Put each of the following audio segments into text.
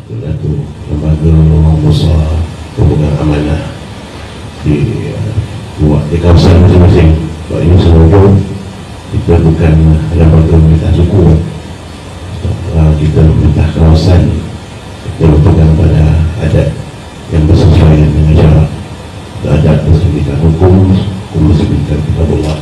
Satu lembaga orang besar pemegang amanah di kawasan masing-masing. Sebab ini seluruh kita bukan lembaga pemerintah suku, kita pemerintah kawasan, kita berpegang pada adat yang bersesuaian dengan syarak. Adat bersesuaian hukum bersesuaian kitabullah.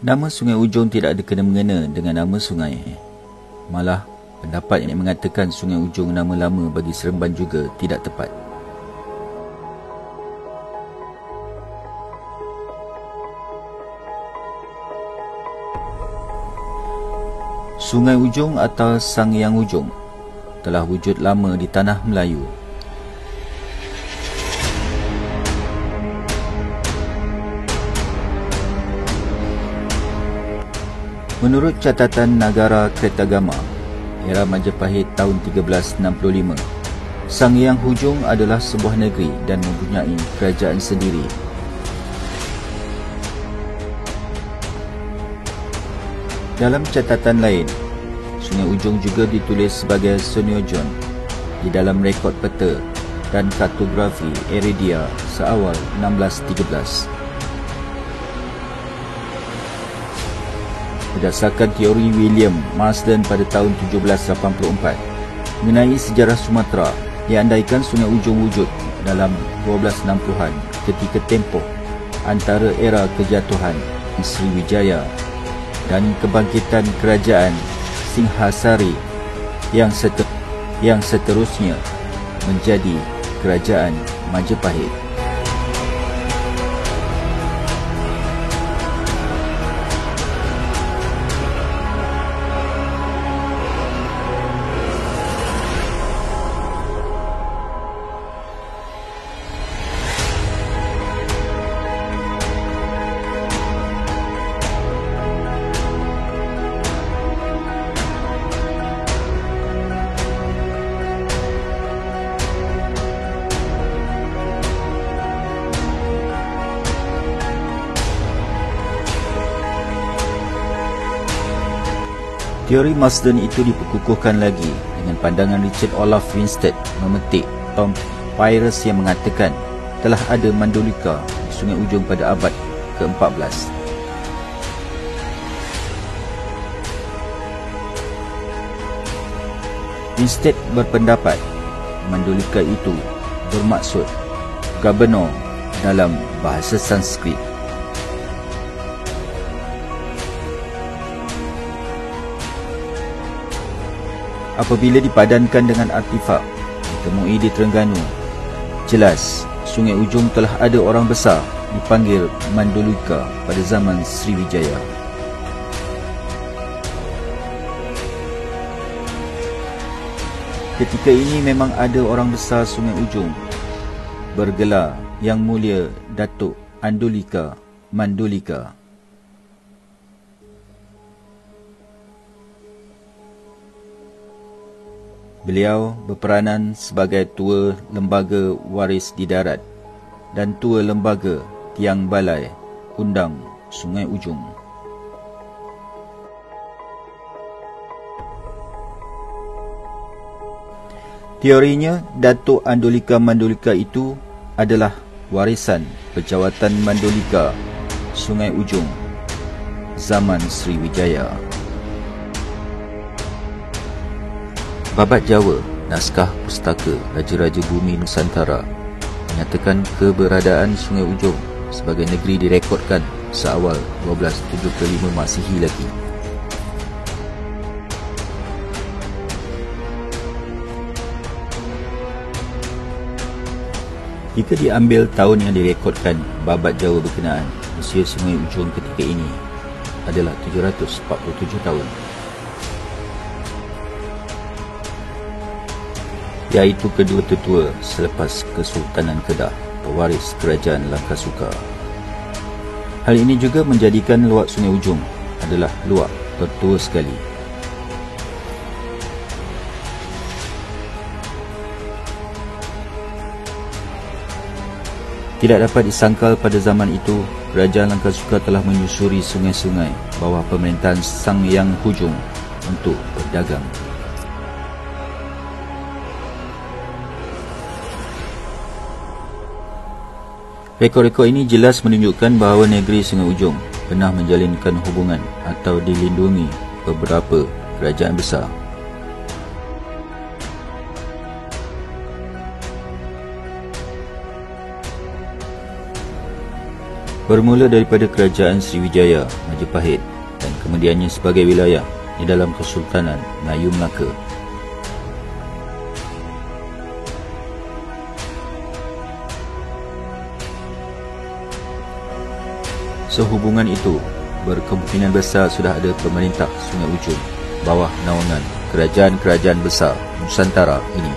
Nama Sungai Ujong tidak ada kena-mengena dengan nama sungai. Malah, pendapat yang mengatakan Sungai Ujong nama lama bagi Seremban juga tidak tepat. Sungai Ujong atau Sang Hyang Ujong telah wujud lama di tanah Melayu. Menurut catatan Nagara Kertagama, era Majapahit tahun 1365, Sang Hyang Ujong adalah sebuah negeri dan mempunyai kerajaan sendiri. Dalam catatan lain, Sungai Ujong juga ditulis sebagai Sunyojon di dalam rekod peta dan kartografi Eridia seawal 1613. Berdasarkan teori William Marsden pada tahun 1784 mengenai sejarah Sumatera, diandaikan Sungai Ujong wujud dalam 1260-an ketika tempoh antara era kejatuhan Sriwijaya dan kebangkitan kerajaan Singhasari yang seterusnya menjadi kerajaan Majapahit. Teori Marsden itu diperkukuhkan lagi dengan pandangan Richard Olaf Winstead memetik Tom Pyrus yang mengatakan telah ada Mandolika di Sungai Ujong pada abad ke-14. Winstead berpendapat Mandolika itu bermaksud Governor dalam bahasa Sanskrit. Apabila dipadankan dengan artifak ditemui di Terengganu, jelas Sungai Ujong telah ada orang besar dipanggil Mandolika pada zaman Sriwijaya. Ketika ini memang ada orang besar Sungai Ujong bergelar Yang Mulia Datuk Andolika Mandolika. Beliau berperanan sebagai Tua Lembaga Waris di Darat dan Tua Lembaga Tiang Balai Undang Sungai Ujong. Teorinya, Datuk Andolika Mandolika itu adalah warisan Pejawatan Mandolika Sungai Ujong zaman Sriwijaya. Babat Jawa, Naskah Pustaka Raja-Raja Bumi Nusantara, menyatakan keberadaan Sungai Ujong sebagai negeri direkodkan seawal 1275 Masihi lagi. Jika diambil tahun yang direkodkan babat Jawa berkenaan, usia Sungai Ujong ketika ini adalah 747 tahun, iaitu kedua tetua selepas Kesultanan Kedah, pewaris Kerajaan Langkasuka. Hal ini juga menjadikan luak Sungai Ujong adalah luak tertua sekali. Tidak dapat disangkal pada zaman itu, Kerajaan Langkasuka telah menyusuri sungai-sungai bawah pemerintahan Sang Hyang Hujung untuk berdagang. Rekod-rekod ini jelas menunjukkan bahawa negeri Sungai Ujong pernah menjalinkan hubungan atau dilindungi beberapa kerajaan besar. Bermula daripada Kerajaan Sriwijaya Majapahit dan kemudiannya sebagai wilayah di dalam Kesultanan Melayu Melaka. Sehubungan itu, berkemungkinan besar sudah ada pemerintah Sungai Ujong bawah naungan kerajaan-kerajaan besar Nusantara ini.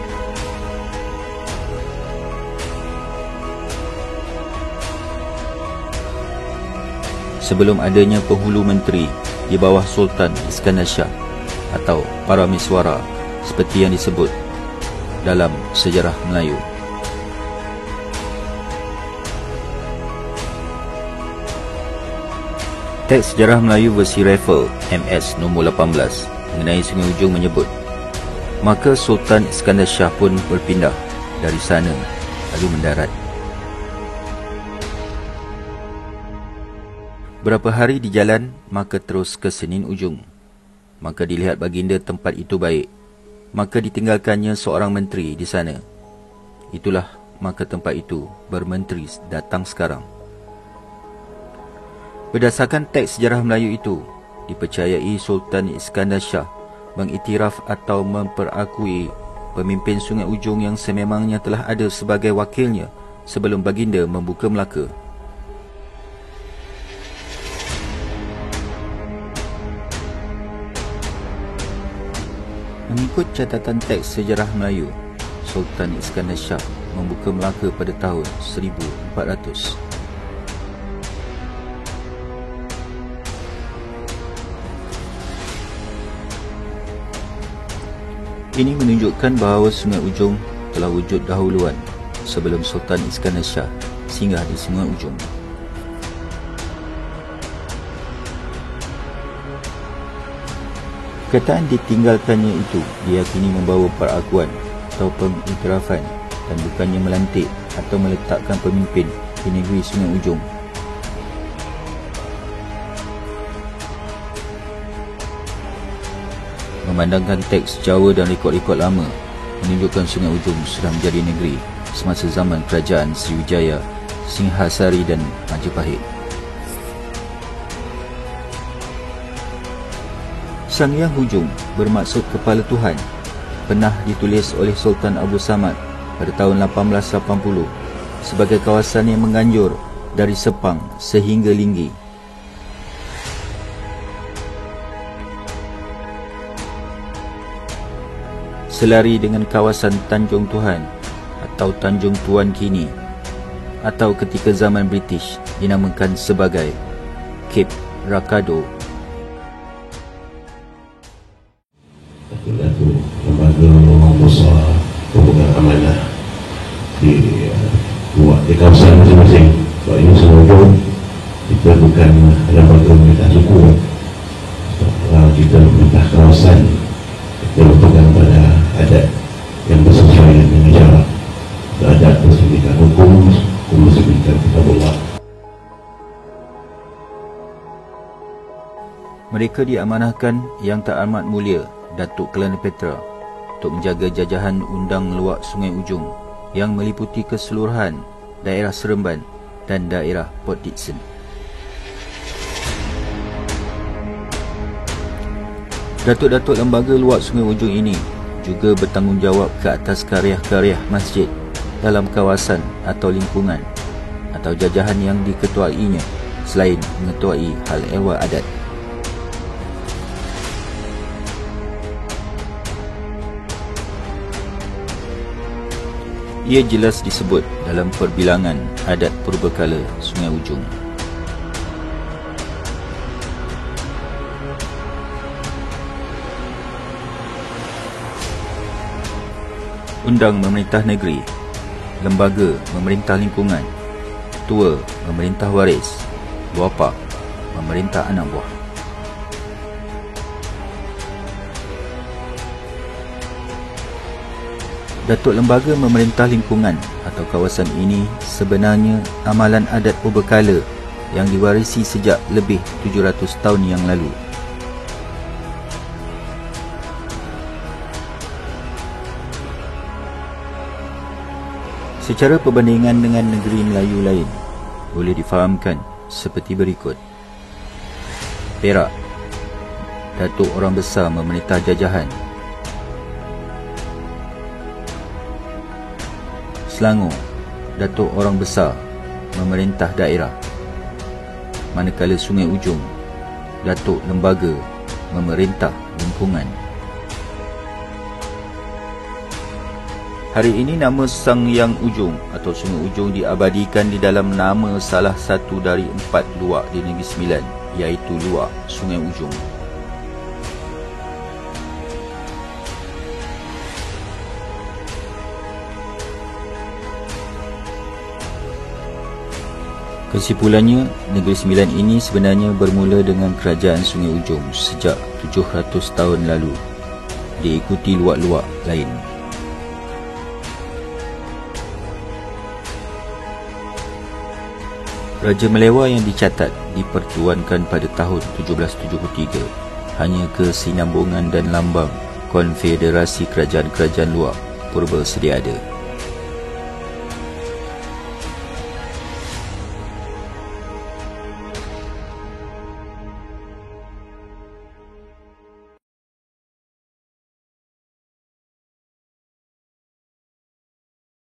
Sebelum adanya penghulu menteri di bawah Sultan Iskandar Shah atau Paramiswara seperti yang disebut dalam sejarah Melayu. Teks Sejarah Melayu versi Raffles MS nombor 18 mengenai Sungai Ujong menyebut, maka Sultan Iskandar Shah pun berpindah dari sana lalu mendarat. Berapa hari di jalan, maka terus ke Senin Ujong. Maka dilihat baginda tempat itu baik, maka ditinggalkannya seorang menteri di sana. Itulah maka tempat itu bermenteri datang sekarang. Berdasarkan teks sejarah Melayu itu, dipercayai Sultan Iskandar Shah mengiktiraf atau memperakui pemimpin Sungai Ujong yang sememangnya telah ada sebagai wakilnya sebelum baginda membuka Melaka. Mengikut catatan teks sejarah Melayu, Sultan Iskandar Shah membuka Melaka pada tahun 1400. Ini menunjukkan bahawa Sungai Ujong telah wujud dahuluan sebelum Sultan Iskandar Shah singgah di Sungai Ujong. Perkataan ditinggalkannya itu diyakini membawa perakuan atau pengiktirafan dan bukannya melantik atau meletakkan pemimpin di negeri Sungai Ujong. Memandangkan teks Jawa dan rekod-rekod lama menunjukkan Sungai Ujong sudah menjadi negeri semasa zaman Kerajaan Sriwijaya, Singhasari dan Majapahit. Sang Hyang Hujung bermaksud Kepala Tuhan, pernah ditulis oleh Sultan Abu Samad pada tahun 1880 sebagai kawasan yang menganjur dari Sepang sehingga Linggi. Selari dengan kawasan Tanjung Tuhan atau Tanjung Tuan kini, atau ketika zaman British dinamakan sebagai Cape Rakado. Satu lembaga besar hubungan amanah di kawasan masing-masing. Sebab ini Sungai Ujong kita bukan lembaga pemerintah suku, kita pemerintah kawasan, kita berpegang pada adat yang bersesuaian dengan syarak. Adat bersesuaian hukum bersesuaian kitabullah. Mereka diamanahkan Yang Teramat Mulia Datuk Kelana Petra untuk menjaga jajahan undang luak Sungai Ujong yang meliputi keseluruhan daerah Seremban dan daerah Port Dickson. Datuk-datuk lembaga luar Sungai Ujong ini juga bertanggungjawab ke atas karya-karya masjid dalam kawasan atau lingkungan atau jajahan yang diketuainya selain mengetuai hal ehwal adat. Ia jelas disebut dalam perbilangan adat purbakala Sungai Ujong. Undang Memerintah Negeri, Lembaga Memerintah Lingkungan, Tua Memerintah Waris, Wapak Memerintah Anak Buah. Datuk Lembaga Memerintah Lingkungan atau kawasan ini sebenarnya amalan adat purbakala yang diwarisi sejak lebih 700 tahun yang lalu. Secara perbandingan dengan negeri Melayu lain boleh difahamkan seperti berikut. Perak, Datuk Orang Besar memerintah jajahan. Selangor, Datuk Orang Besar memerintah daerah. Manakala Sungai Ujong, Datuk Lembaga memerintah lingkungan. Hari ini nama Sang Yang Ujong atau Sungai Ujong diabadikan di dalam nama salah satu dari 4 luak di Negeri Sembilan, iaitu luak Sungai Ujong. Kesimpulannya, Negeri Sembilan ini sebenarnya bermula dengan kerajaan Sungai Ujong sejak 700 tahun lalu, diikuti luak-luak lain. Raja Melewa yang dicatat dipertuankan pada tahun 1773 hanya kesinambungan dan lambang konfederasi kerajaan-kerajaan luar purba sedia ada.